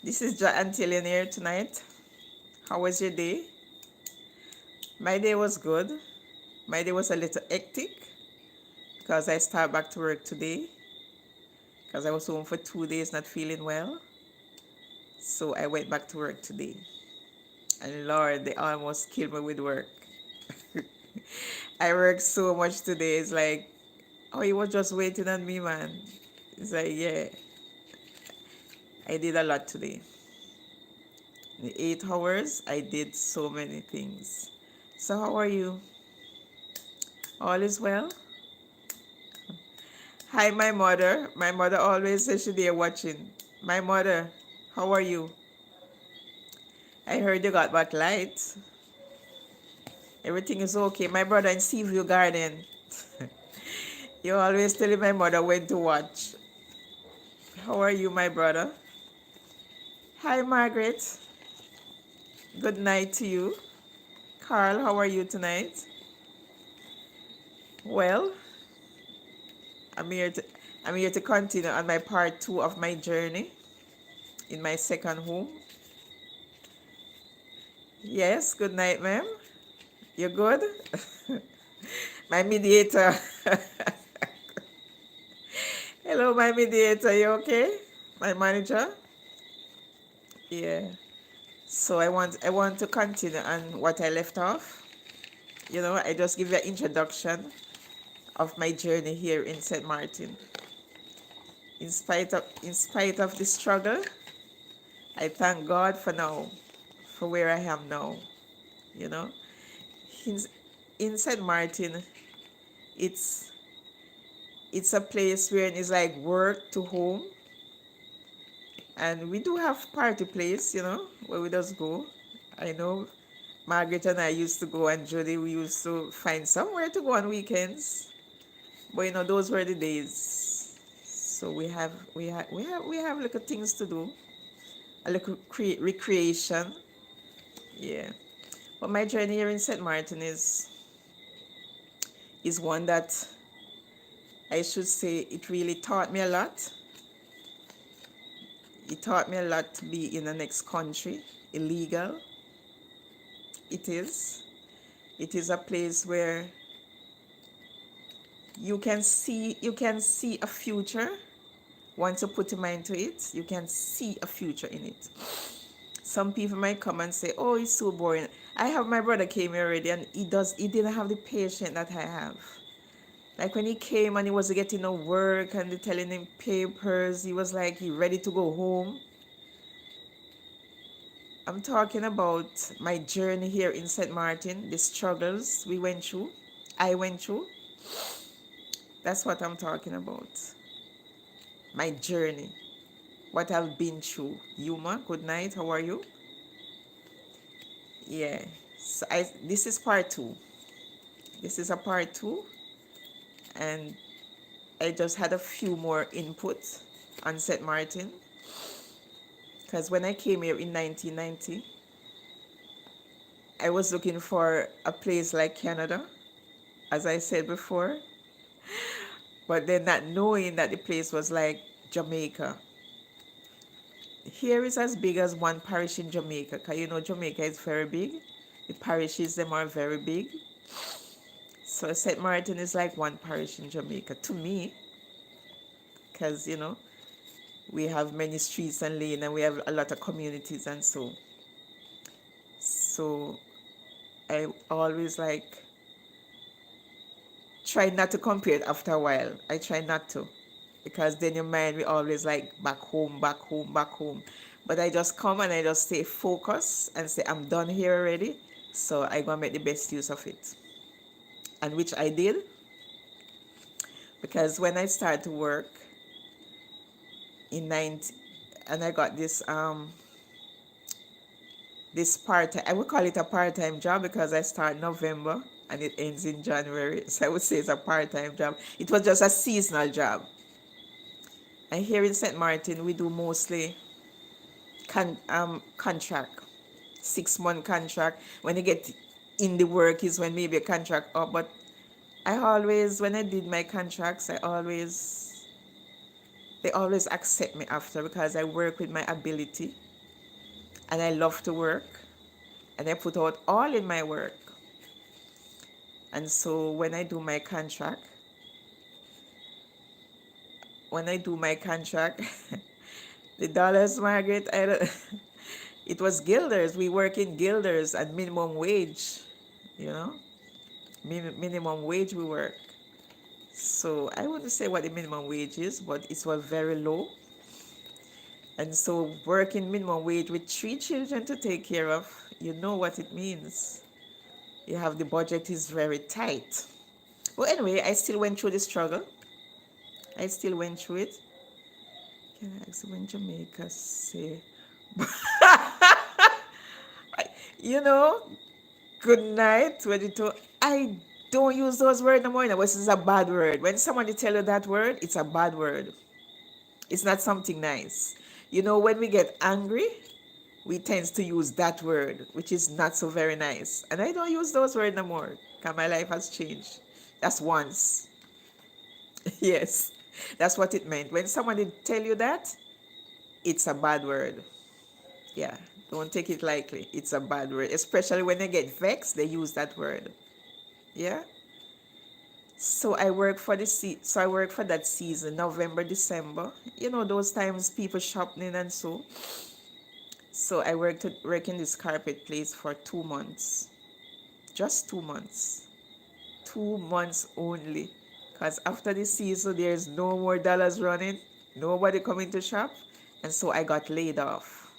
This is Ja-Antillean here tonight. How was your day? My day was good. My day was a little hectic because I start back to work today because I was home for 2 days not feeling well. So I went back to work today. And Lord, they almost killed me with work. I worked so much today. It's like, oh, you were just waiting on me, man. It's like, yeah, I did a lot today. In the 8 hours, I did so many things. So how are you? All is well? Hi, my mother. My mother always says she's there watching. My mother, how are you? I heard you got back light. Everything is okay. My brother in Seaview Garden. You always telling my mother when to watch. How are you, my brother? Hi, Margaret. Good night to you. Carl, how are you tonight? Well, I'm here to I'm here to continue on my part two of my journey in my second home. Yes, good night, ma'am. You good? My mediator. Hello, my mediator. You okay? My manager. Yeah. So I want to continue on what I left off. I just give you an introduction of my journey here in St. Martin. In spite of the struggle, I thank God for now, for where I am now. You know, in, in St. Martin, it's it's a place where it's like work to home, and we do have party place, where we just go. I know Margaret and I used to go, and Jody, we used to find somewhere to go on weekends. But those were the days. So we have little things to do, a little recreation. Yeah. But my journey here in St. Martin is one that I should say it really taught me a lot. It taught me a lot to be in the next country, illegal. It is. It is a place where you can see a future. Once you put your mind to it, you can see a future in it. Some people might come and say, "Oh, it's so boring." I have my brother came here already, and he didn't have the patience that I have. Like when he came and he was getting no work and they telling him papers, he was like he ready to go home. I'm talking about my journey here in St. Martin, the struggles we went through, I went through. That's what I'm talking about. My journey, what I've been through. Yuma, good night. How are you? Yeah. So this is part two. This is a part two, and I just had a few more input on St. Martin because when I came here in 1990, I was looking for a place like Canada, as I said before, but then not knowing that the place was like Jamaica. Here is as big as one parish in Jamaica, because Jamaica is very big. The parishes them are very big. So St. Martin is like one parish in Jamaica to me, because we have many streets and lanes and we have a lot of communities and so I always like try not to compare it after a while. I try not to, because then your mind will always like back home, back home, back home. But I just come and I just stay focused and say I'm done here already. So I gonna make the best use of it. And which I did, because when I started to work in 90, and I got this part-time, I would call it a part-time job because I start November and it ends in January. So I would say it's a part-time job. It was just a seasonal job. And here in St. Martin, we do mostly contract, 6 month contract. When you get in the work is when maybe a contract up. But when I did my contracts, they always accept me after because I work with my ability. and I love to work, and I put out all in my work. And so when I do my contract, the dollars, Margaret, I don't, it was guilders. We work in guilders and minimum wage, you know, minimum wage we work. So I wouldn't say what the minimum wage is, but it was very low. And so working minimum wage with 3 children to take care of, you know what it means. You have the budget is very tight. Well, anyway, I still went through the struggle. I still went through it. Can I ask when Jamaica say, you know, good night? When you talk, I don't use those words no more. Now, this is a bad word. When somebody tell you that word, it's a bad word. It's not something nice. You know, when we get angry, we tend to use that word, which is not so very nice. And I don't use those words no more because my life has changed. That's once. Yes, that's what it meant. When somebody tell you that, it's a bad word. Yeah, don't take it lightly. It's a bad word, especially when they get vexed. They use that word. Yeah. So I work for so I work for that season, November, December. You know those times people shopping and so. So I work in this carpet place for 2 months, just 2 months, 2 months only. Because after the season, there's no more dollars running, nobody coming to shop, and so I got laid off.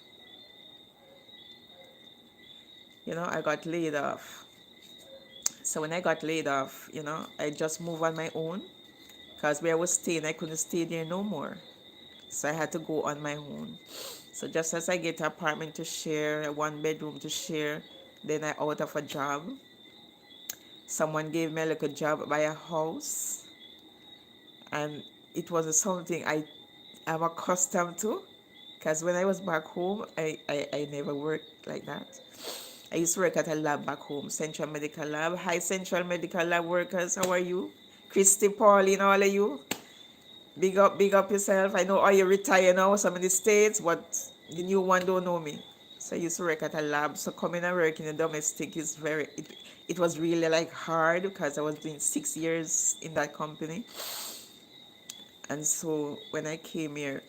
I got laid off. So when I got laid off, I just moved on my own because where I was staying, I couldn't stay there no more. So I had to go on my own. So just as I get an apartment to share, a 1 bedroom to share, then I out of a job. Someone gave me a little job by a house, and it wasn't something I'm accustomed to, because when I was back home, I never worked like that. I used to work at a lab back home, Central Medical Lab. Hi, Central Medical Lab workers, how are you? Christy, Pauline, all of you. Big up yourself. I know all you retire now, some in the States, but the new one don't know me. So I used to work at a lab. So coming and working in domestic is it was really like hard because I was doing 6 years in that company. And so when I came here,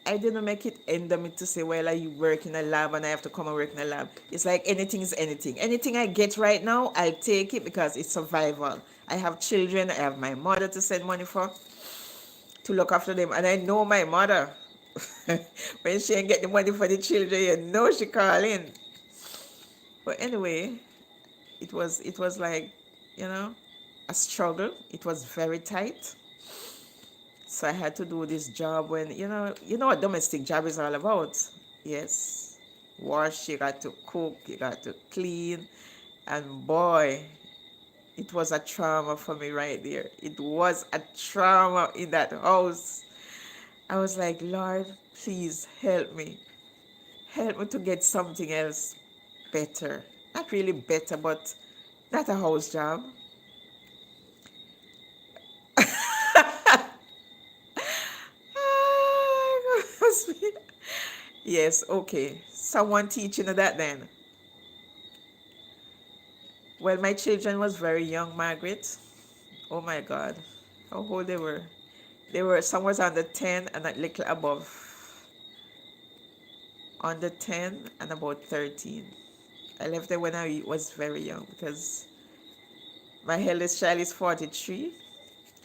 I didn't make it endemic to say, well, I work in a lab and I have to come and work in a lab. It's like anything is anything. Anything I get right now, I'll take it because it's survival. I have children. I have my mother to send money for, to look after them. And I know my mother. When she ain't get the money for the children, you know she call in. But anyway, it was like, a struggle. It was very tight. So I had to do this job when, what domestic job is all about. Yes. Wash, you got to cook, you got to clean. And boy, it was a trauma for me right there. It was a trauma in that house. I was like, Lord, please help me. Help me to get something else better. Not really better, but not a house job. Yes, okay. Someone teaching her that then. Well, my children was very young, Margaret. Oh my God. How old they were? Some was under 10 and a little above. Under 10 and about 13. I left them when I was very young because my eldest child is 43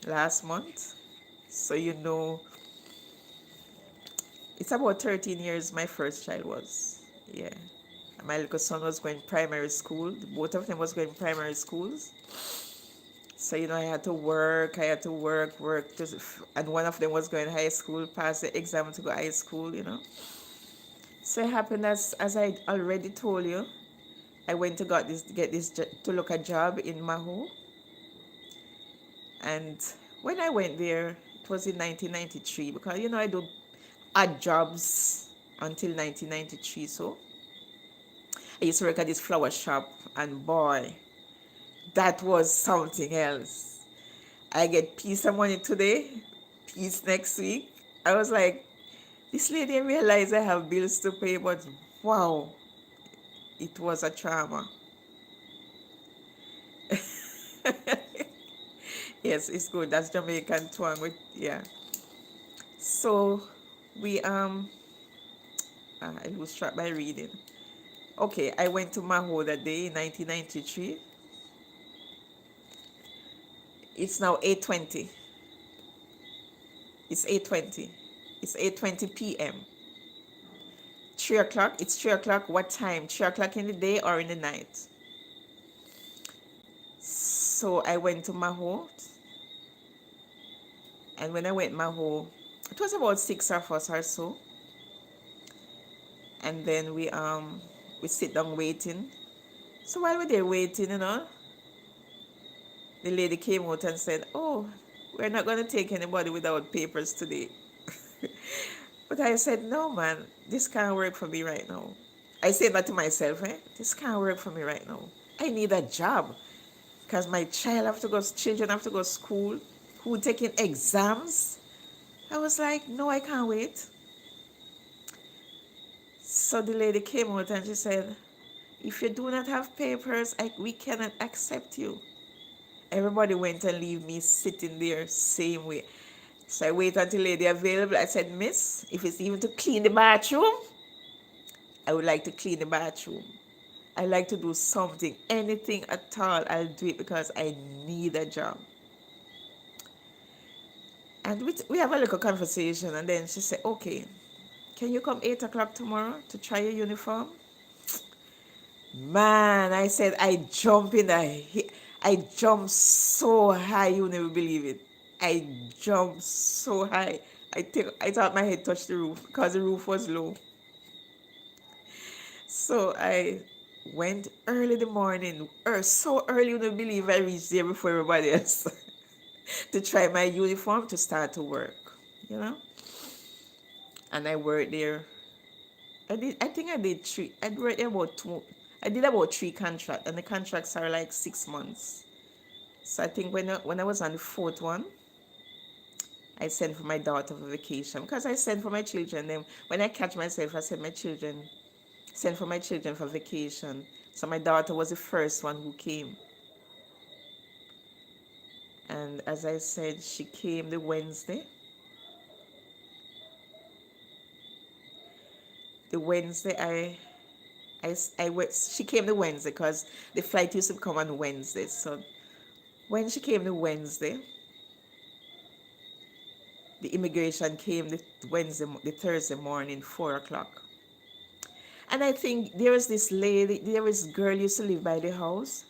last month. So it's about 13 years my first child was. Yeah. My little son was going primary school. Both of them was going primary schools. So, I had to work. And one of them was going to high school, pass the exam to go high school, So it happened as I already told you, I went to to look a job in Maho. And when I went there, it was in 1993 because, I do odd jobs until 1993. So I used to work at this flower shop, and boy, that was something else. I get piece of money today, piece next week. I was like, this lady realized I have bills to pay, but Wow, it was a trauma. Yes, it's good. That's Jamaican twang with, yeah. So we I was struck by reading. Okay, I went to Maho that day in 1993. It's now 8:20. It's 8:20. It's 8:20 p.m. 3 o'clock. It's 3 o'clock. What time? 3 o'clock in the day or in the night? So I went to Maho, and when I went Maho, it was about six of us or so, and then we sit down waiting. So while we're there waiting, the lady came out and said, "Oh, we're not going to take anybody without papers today." But I said, "No, man, this can't work for me right now." I said that to myself, eh? This can't work for me right now. I need a job because my children have to go to school, who taking exams. I was like, no, I can't wait. So the lady came out and she said, if you do not have papers, we cannot accept you. Everybody went and leave me sitting there same way. So I wait until lady available. I said, Miss, if it's even to clean the bathroom, I would like to clean the bathroom. I like to do something, anything at all, I'll do it because I need a job. And we have a little conversation, and then she said, okay, can you come 8 o'clock tomorrow to try your uniform? Man, I said, I jumped so high, you never believe it. I jumped so high. I thought my head touched the roof because the roof was low. So I went early in the morning, so early you don't believe I reached there before everybody else to try my uniform to start to work, you know? And I worked there. I think I did three, I worked there about two, I did about three contracts, and the contracts are like 6 months. So I think when I was on the fourth one, I sent for my daughter for vacation because I sent for my children. Then when I catch myself, I sent for my children for vacation. So my daughter was the first one who came. And as I said, she came the Wednesday. The Wednesday, she came the Wednesday because the flight used to come on Wednesday. So when she came the Wednesday, the immigration came the Thursday morning, 4 o'clock. And I think there was a girl used to live by the house.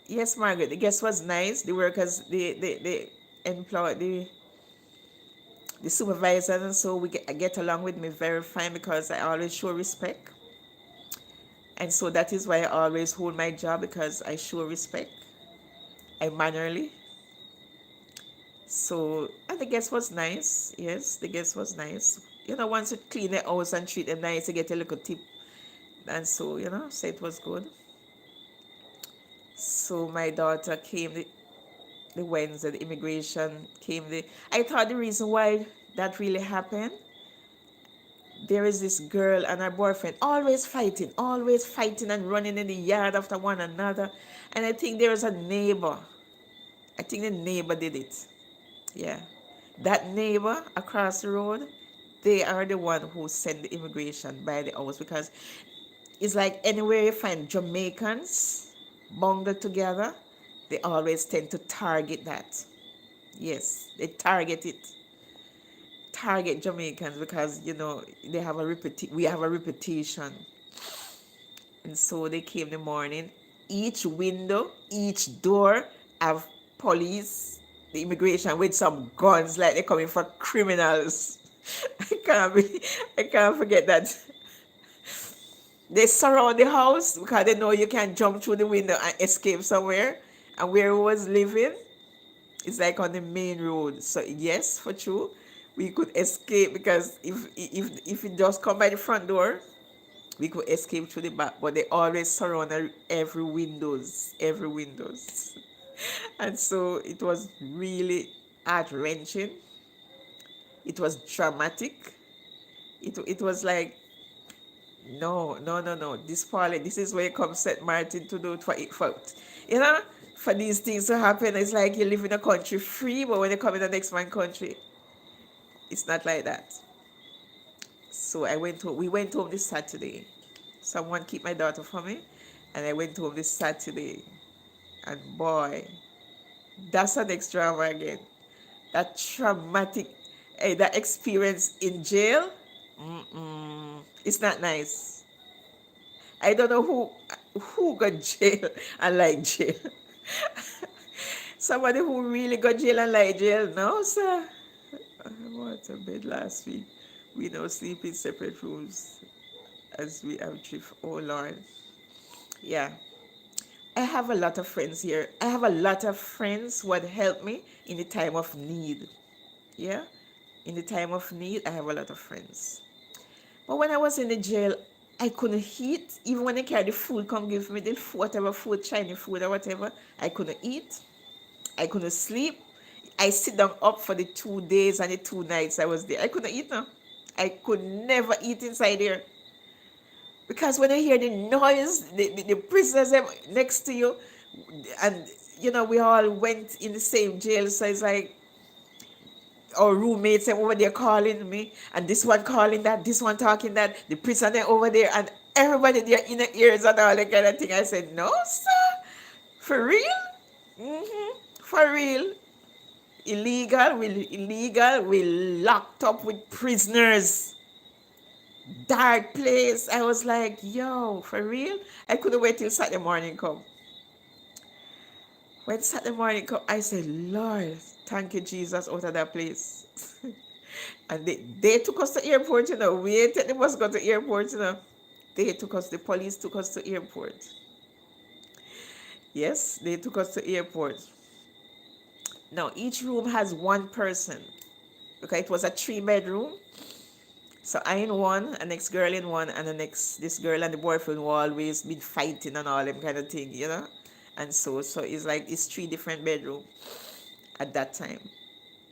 Yes, Margaret, the guest was nice. The workers, the employed, the supervisors, and so I get along with me very fine because I always show respect. And so that is why I always hold my job, because I show respect. I mannerly. So, and the guest was nice. Yes, the guest was nice. Once you clean the house and treat them nice, you get a little tip. And so, so it was good. So my daughter came the Wednesday, the immigration came I thought the reason why that really happened, there is this girl and her boyfriend always fighting and running in the yard after one another. And I think there was a neighbor. I think the neighbor did it. Yeah. That neighbor across the road, they are the one who sent the immigration by the house, because it's like anywhere you find Jamaicans bundled together, they always tend to target that. Yes, they target Jamaicans because they have we have a reputation. And so they came in the morning. Each window, each door have police, the immigration with some guns, like they're coming for criminals. I can't forget that. They surround the house because they know you can jump through the window and escape somewhere. And where we was living, it's like on the main road. So yes, for true, we could escape, because if it just come by the front door, we could escape through the back. But they always surround every windows. And so it was really heart wrenching. It was dramatic. It was like, no, no, no, no. This Pauline, this is where you come St. Martin to do it for, you know, for these things to happen. It's like you live in a country free, but when you come in the next man country, it's not like that. So I went home. We went home this Saturday. Someone keep my daughter for me, and I went home this Saturday. And boy, that's an next drama again. That traumatic, that experience in jail. It's not nice. I don't know who got jail and like jail. Somebody who really got jail and like jail. No, sir. I went to bed last week. We now sleep in separate rooms as we have drift. Oh Lord. Yeah. I have a lot of friends here. I have a lot of friends who would help me in the time of need. Yeah. In the time of need, I have a lot of friends. But when I was in the jail, I couldn't eat. Even when they carry the food, come give me the whatever food, Chinese food or whatever, I couldn't eat. I couldn't sleep. I sit down up for the 2 days and the 2 nights I was there. I couldn't eat now. I could never eat inside there. Because when I hear the noise, the prisoners next to you, and we all went in the same jail, so it's like our roommates and over there calling me, and this one calling that, this one talking that, the prisoner over there, and everybody there in the ears and all that kind of thing. I said, no, sir, for real? For real. Illegal, we locked up with prisoners. Dark place. I was like, yo, for real? I couldn't wait till Saturday morning come. When Saturday morning come, I said, Lord, thank you, Jesus, out of that place. And they took us to airport, We ain't take the bus go to airport, They took us, the police took us to airport. Yes, they took us to airport. Now, each room has one person. Okay, it was a 3-bedroom. So I in one, a next girl in one, and this girl and the boyfriend were always been fighting and all them kind of thing, And so it's like it's 3 different bedrooms at that time.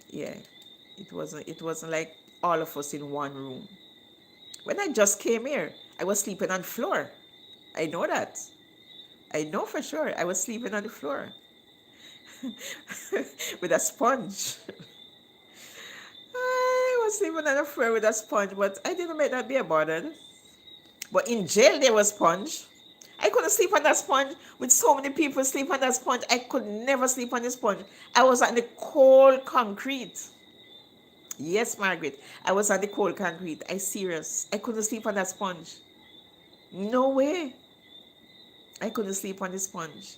Yeah. It wasn't like all of us in one room. When I just came here, I was sleeping on the floor. I know that. I know for sure. I was sleeping on the floor with a sponge. I was sleeping on the floor with a sponge, but I didn't make that be bothered. But in jail, there was sponge. I couldn't sleep on that sponge with so many people sleep on that sponge. I could never sleep on the sponge. I was on the cold concrete. Yes, Margaret. I was on the cold concrete. I serious. I couldn't sleep on that sponge. No way. I couldn't sleep on the sponge.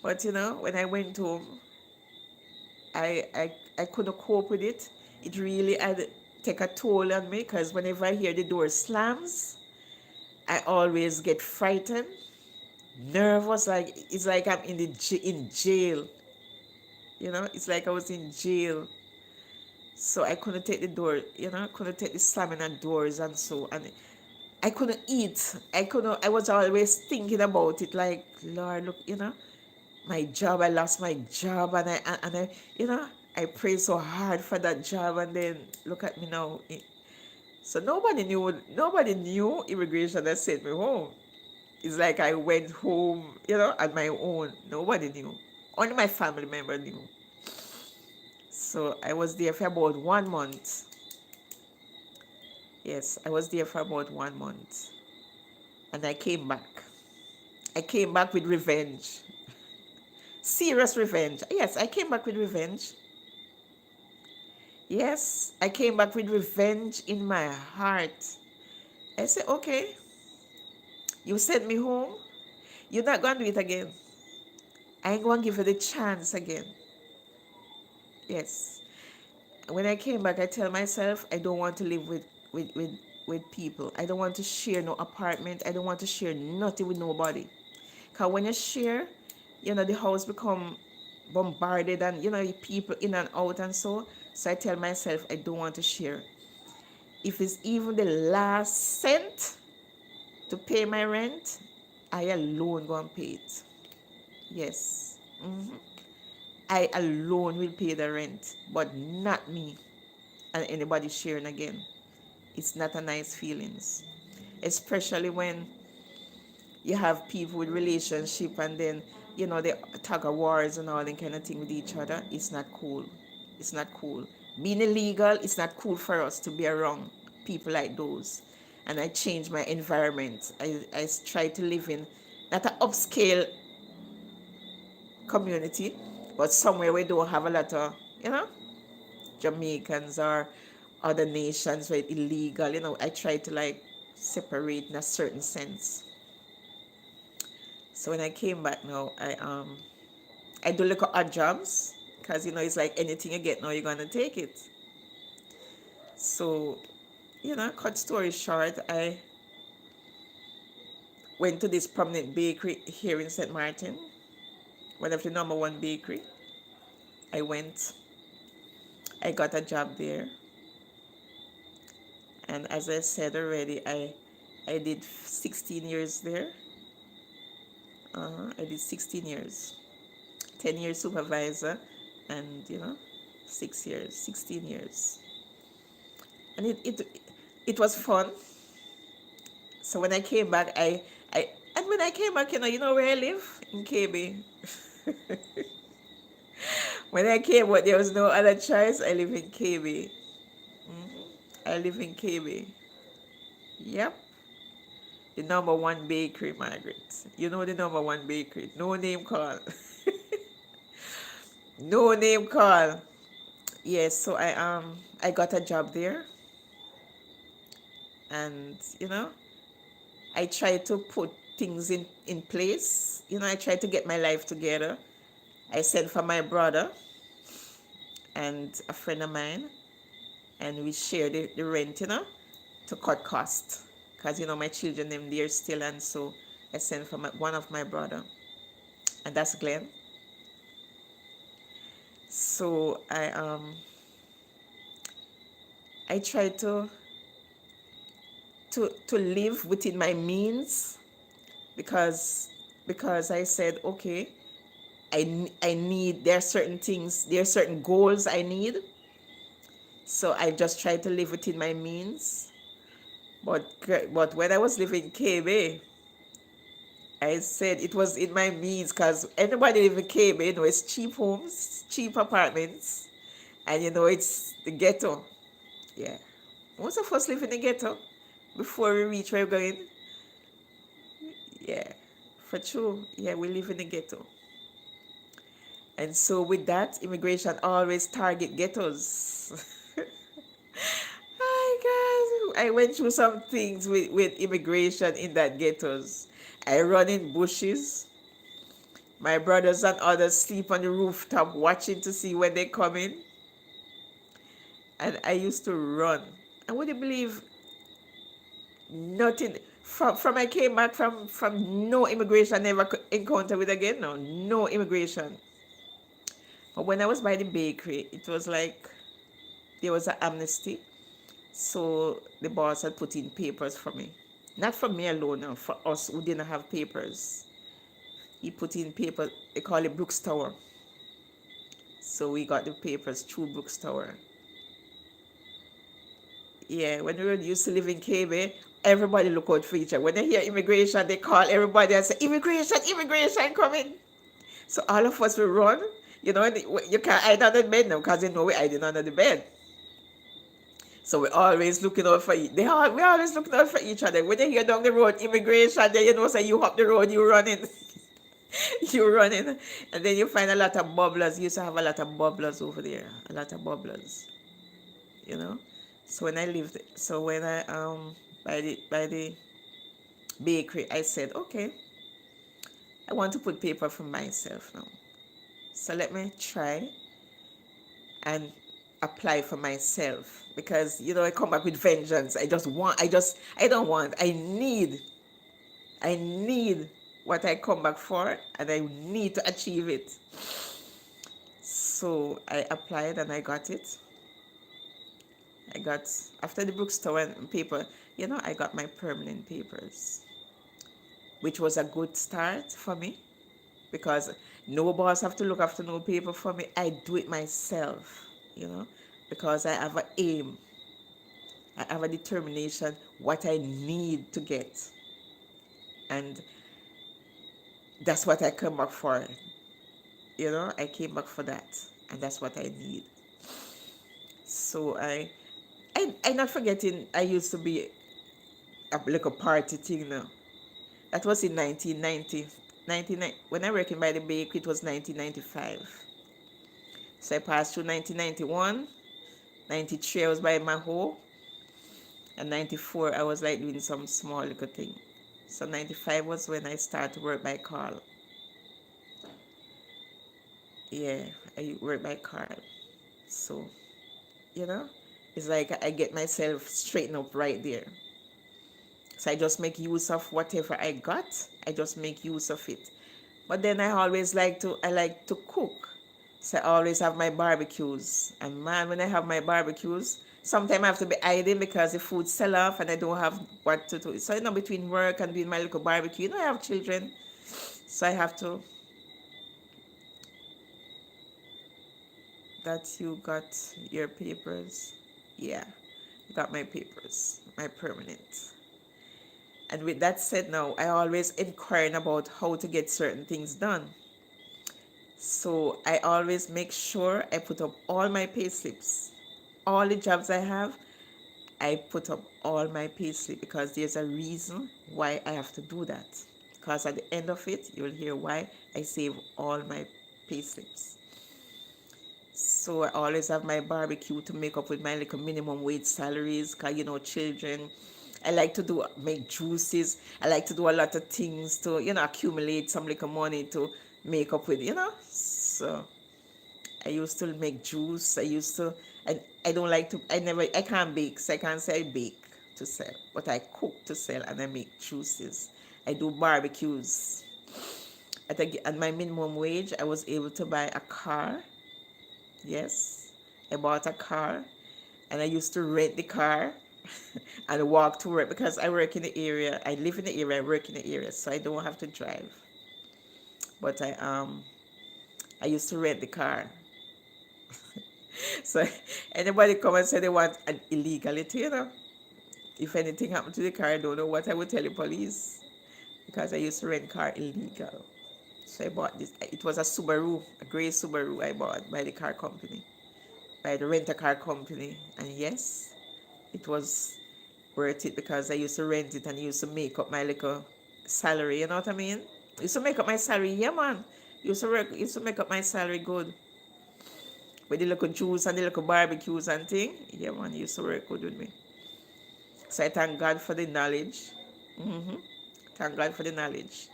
But when I went home, I couldn't cope with it. It really had take a toll on me because whenever I hear the door slams, I always get frightened, nervous. Like it's like I'm in jail. It's like I was in jail. So I couldn't take the door. Couldn't take the slamming on doors and so and I couldn't eat. I was always thinking about it. Like Lord, look, my job. I lost my job, and I prayed so hard for that job, and then look at me now. So nobody knew immigration that sent me home. It's like I went home, on my own. Nobody knew. Only my family member knew. So I was there for about 1 month. Yes, I was there for about 1 month. And I came back. I came back with revenge. Serious revenge. Yes, I came back with revenge. Yes, I came back with revenge in my heart. I said, okay, you sent me home. You're not going to do it again. I ain't going to give you the chance again. Yes. When I came back, I tell myself I don't want to live with people. I don't want to share no apartment. I don't want to share nothing with nobody. Because when you share, the house become bombarded and, people in and out and so. So I tell myself I don't want to share. If it's even the last cent to pay my rent, I alone go and pay it. Yes. I alone will pay the rent, but not me. and anybody sharing again. It's not a nice feelings, especially when you have people with relationship and then they tug of wars and all that kind of thing with each other. It's not cool. It's not cool. Being illegal, it's not cool for us to be around people like those. And I changed my environment. I try to live in not an upscale community, but somewhere we don't have a lot of Jamaicans or other nations where it's illegal. I try to like separate in a certain sense. So when I came back now, I do look at odd jobs because it's like anything you get now you're gonna take it. So cut story short, I went to this prominent bakery here in St. Martin, one of the number one bakery. I went, I got a job there, and as I said already, I did 16 years there. I did 16 years, 10 years supervisor, and 6 years, 16 years, and it was fun. So when I came back, and when I came back, where I live in KB. When I came back, there was no other choice. I live in KB. I live in KB. Yep. The number one bakery, Margaret. You know the number one bakery. No name call. No name call. Yes, so I got a job there, and I try to put things in place. I try to get my life together. I sent for my brother and a friend of mine, and we share the rent, to cut cost. Because, my children, them there still, and so I sent for one of my brother, and that's Glenn. So I try to live within my means, because I said, okay, I need, there are certain things, there are certain goals I need. So I just try to live within my means. But when I was living in KB, I said it was in my means, because anybody live in KB, it's cheap homes, cheap apartments, and it's the ghetto. Yeah. Most of us live in the ghetto before we reach where we're going. Yeah, for true. Yeah, we live in the ghetto. And so with that, immigration always target ghettos. Hi guys, I went through some things with immigration in that ghettos. I run in bushes. My brothers and others sleep on the rooftop watching to see when they come in. And I used to run. And would you believe, nothing from I came back from no immigration, never encounter with again. No immigration. But when I was by the bakery, it was like there was an amnesty. So the boss had put in papers for me. Not for me alone, no, for us who didn't have papers. He put in papers, they call it Brooks Tower. So we got the papers through Brooks Tower. Yeah, when we were used to live in KB, everybody look out for each other. When they hear immigration, they call everybody and say, immigration, immigration coming. So all of us will run. You can't hide under the bed now, because we hiding under the bed. So we're always looking out for we're always looking out for each other. When they hear down the road, immigration, then say you up the road, you running. You running. And then you find a lot of bubblers. You used to have a lot of bubblers over there. A lot of bubblers. So when I by the bakery, I said, okay, I want to put paper for myself now. So let me try and apply for myself, because I come back with vengeance. I need what I come back for, and I need to achieve it. So I applied and I got it. After the bookstore paper, I got my permanent papers, which was a good start for me, because no boss have to look after no paper for me. I do it myself, because I have an aim. I have a determination what I need to get. And that's what I come back for. I came back for that. And that's what I need. So I not forgetting I used to be like a party thing now. That was in 1990. 99, when I working by the bakery, it was 1995. So I passed through 1991, 93 I was by my home, and 94 I was like doing some small little thing. So 95 was when I started to work by Carl. Yeah, I work by Carl. So, you know, it's like I get myself straightened up right there. So I just make use of whatever I got. I just make use of it. But then I like to cook. So I always have my barbecues. And man, when I have my barbecues, sometimes I have to be hiding because the food sell off and I don't have what to do. So between work and doing my little barbecue, I have children. So I have to. That you got your papers? Yeah, got my papers, my permanent. And with that said, now I always inquiring about how to get certain things done. So I always make sure I put up all my pay slips. All the jobs I have, I put up all my pay slip because there's a reason why I have to do that. Because at the end of it, you'll hear why I save all my pay slips. So I always have my barbecue to make up with my little minimum wage salaries because, children. I like to make juices. I like to do a lot of things to, accumulate some little money to make up with. So I used to make juice. I don't like to, I can't bake, so I can't say I bake to sell, but I cook to sell and I make juices. I do barbecues. At my minimum wage, I was able to buy a car. Yes, I bought a car and I used to rent the car and walk to work because I work in the area. I live in the area, I work in the area, so I don't have to drive. But I used to rent the car. So anybody come and say they want an illegality. If anything happened to the car, I don't know what I would tell the police because I used to rent car illegal. So I bought this. It was a Subaru, a gray Subaru I bought by the car company, by the rent-a-car company. And yes, it was worth it because I used to rent it and used to make up my little salary, you know what I mean? Used to make up my salary, yeah man. Used to make up my salary good. With the little juice and the little barbecues and thing. Yeah man, used to work good with me. So I thank God for the knowledge. Thank God for the knowledge.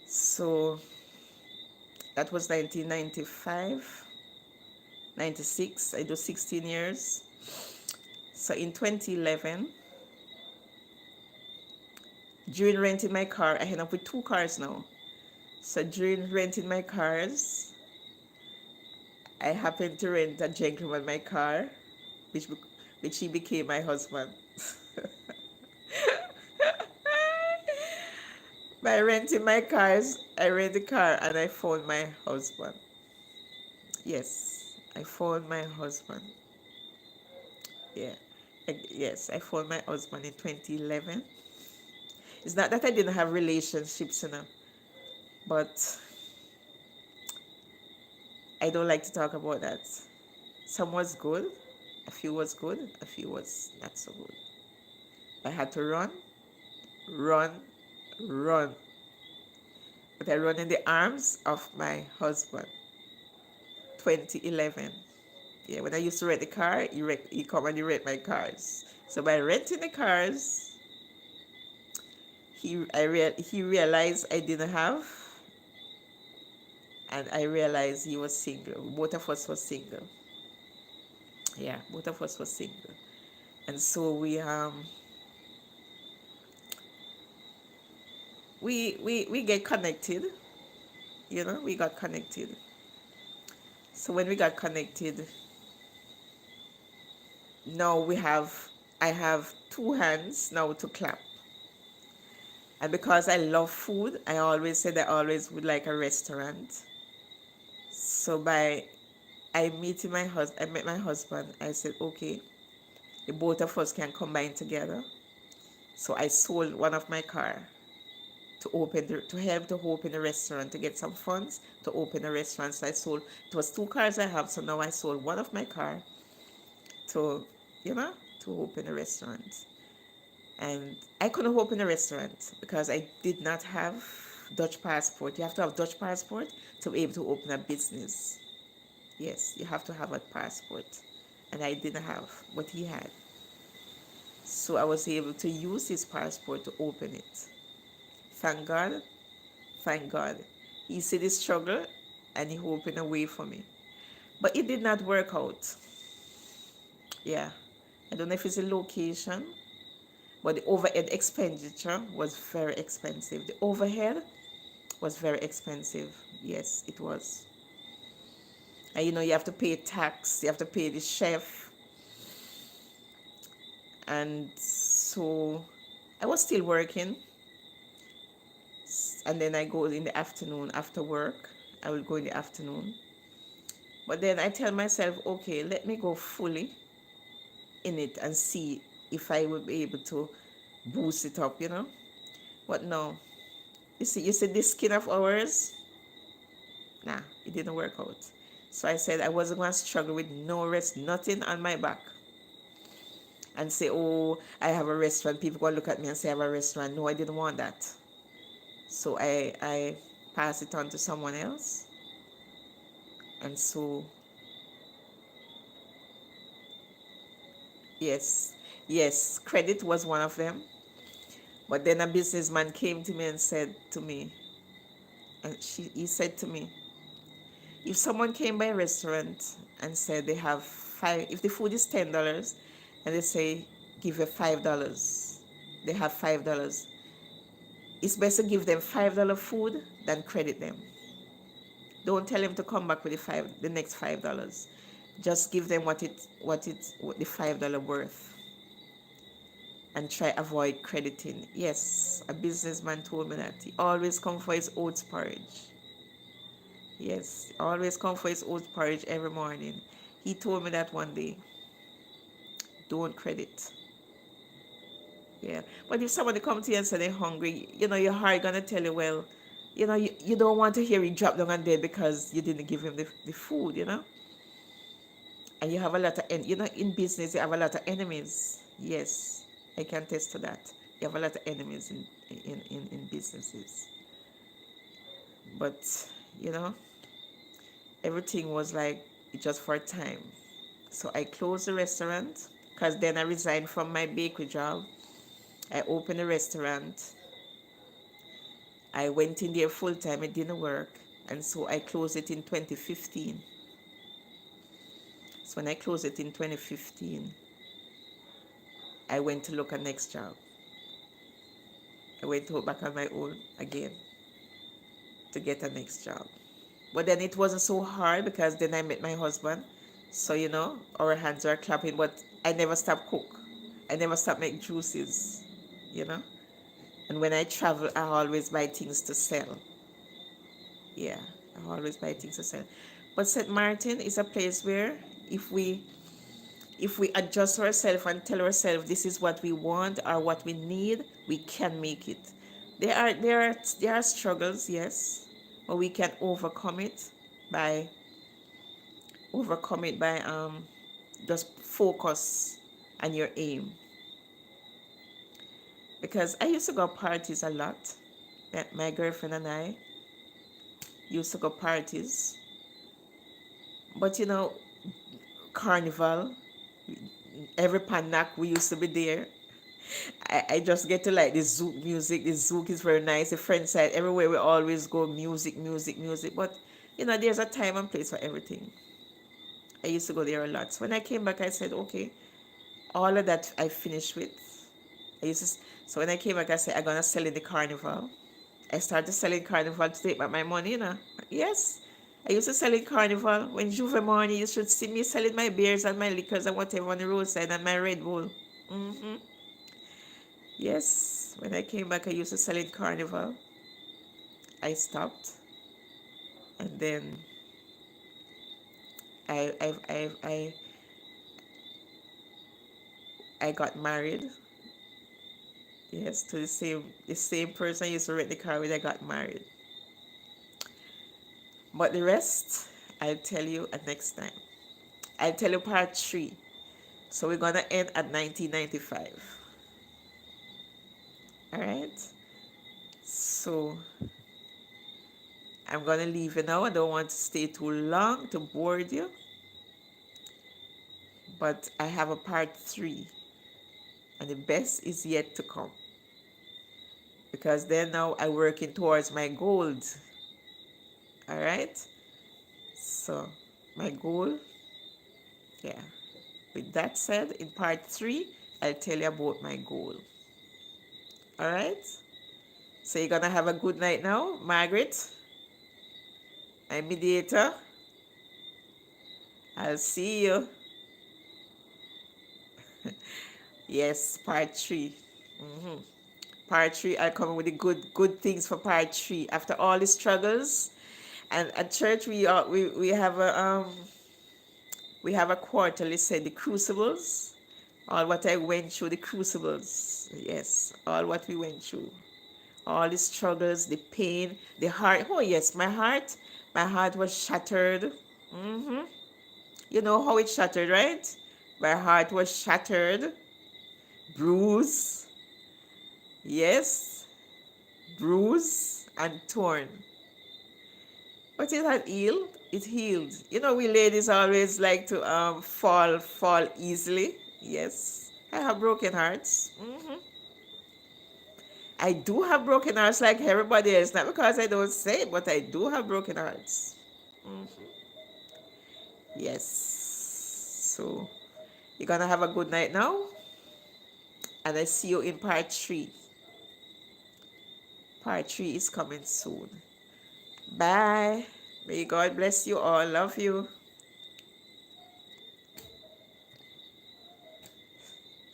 So that was 1995, 96. I do 16 years. So in 2011, during renting my car, I end up with 2 cars now. So during renting my cars, I happened to rent a gentleman my car, which he became my husband. By renting my cars, I rent the car and I found my husband. Yes, I found my husband. Yeah. Yes, I found my husband in 2011. It's not that I didn't have relationships, but I don't like to talk about that. Some was good, a few was good, a few was not so good. I had to run, run, run. But I run in the arms of my husband. 2011. Yeah, when I used to rent the car, he come and he rent my cars. So by renting the cars, he realized I didn't have, and I realized he was single. Both of us were single. Yeah, both of us were single. And so we get connected. We got connected. So when we got connected, now I have 2 hands now to clap. And because I love food, I always said I always would like a restaurant. So by I met my husband. I said, okay, the both of us can combine together. So I sold one of my car to help to open the restaurant, to get some funds to open the restaurant. So I sold, it was two cars I have, so now I sold one of my car to, you know, to open a restaurant. And I couldn't open a restaurant because I did not have Dutch passport. You have to have Dutch passport to be able to open a business. Yes, you have to have a passport. And I didn't have what he had. So I was able to use his passport to open it. Thank God, thank God. He see the struggle and he opened a way for me. But it did not work out. Yeah. I don't know if it's a location, but the overhead expenditure was very expensive. The overhead was very expensive. Yes, it was. And you have to pay tax, you have to pay the chef. And so I was still working. And then I go in the afternoon after work. I will go in the afternoon. But then I tell myself, okay, let me go fully in it and see if I will be able to boost it up. But no, you see this skin of ours, nah, it didn't work out. So I said I wasn't going to struggle with no rest, nothing on my back. And say, oh, I have a restaurant. People going to look at me and say I have a restaurant. No, I didn't want that. So I pass it on to someone else. And so, yes, yes, credit was one of them. But then a businessman came to me and said to me, and he said to me, if someone came by a restaurant and said they have five, if the food is $10 and they say give you $5, they have $5. It's best to give them $5 food than credit them. Don't tell them to come back with the next $5. Just give them what the $5 worth, and try avoid crediting. Yes, a businessman told me that he always come for his oats porridge. Yes, always come for his oats porridge every morning. He told me that one day. Don't credit. Yeah. But if somebody come to you and say they're hungry, your heart gonna tell you, well, you don't want to hear he drop down and dead because you didn't give him the food. And you have a lot of, in business, you have a lot of enemies. Yes, I can attest to that. You have a lot of enemies in businesses. But, you know, everything was like just for a time. So I closed the restaurant because then I resigned from my bakery job. I opened a restaurant. I went in there full time. It didn't work. And so I closed it in 2015. So when I closed it in 2015, I went to look at next job. I went to back on my own again to get a next job. But then it wasn't so hard because then I met my husband. So, our hands are clapping, but I never stopped cook. I never stopped make juices, you know. And when I travel, I always buy things to sell. Yeah, I always buy things to sell. But St. Martin is a place where if we adjust ourselves and tell ourselves this is what we want or what we need, we can make it. There are struggles, yes, but we can by overcome it by just focus on your aim. Because I used to go parties a lot. My girlfriend and I used to go parties, but carnival, every panak we used to be there. I just get to like the zouk music. The zouk is very nice. The French side, everywhere we always go, music, music, music. But there's a time and place for everything. I used to go there a lot. So when I came back, I said, okay, all of that I finished with. So when I came back, I said, I'm gonna sell in the carnival. I started selling carnival to take back my money. Yes. I used to sell in carnival. When Juve morning, you should see me selling my beers and my liquors and whatever on the roadside and my Red Bull. Yes. When I came back, I used to sell in carnival. I stopped. And then I I got married. Yes, to the same person I used to rent the car with. I got married. But the rest, I'll tell you at next time. I'll tell you part three. So we're gonna end at 1995. All right. So I'm gonna leave you now. I don't want to stay too long to bore you, but I have a part three, and the best is yet to come because then now I'm working towards my goals. All right. So my goal, yeah. With that said, in part three, I'll tell you about my goal. All right. So you're gonna have a good night now, Margaret, my mediator. I'll see you. Yes, part three. Part three, I'll come with the good things for part three. After all the struggles, and at church we have a quarterly said the crucibles, all what I went through, the crucibles. Yes, all what we went through, all the struggles, the pain, the heart. Oh yes, my heart was shattered. You know how it shattered, right? My heart was shattered, bruised. Yes, bruised and torn. But it had healed. It healed. You know, we ladies always like to fall easily. Yes, I have broken hearts. I do have broken hearts like everybody else. Not because I don't say it, but I do have broken hearts. Yes. So you're gonna have a good night now, and I see you in part three. Part three is coming soon. Bye. May God bless you all. Love you.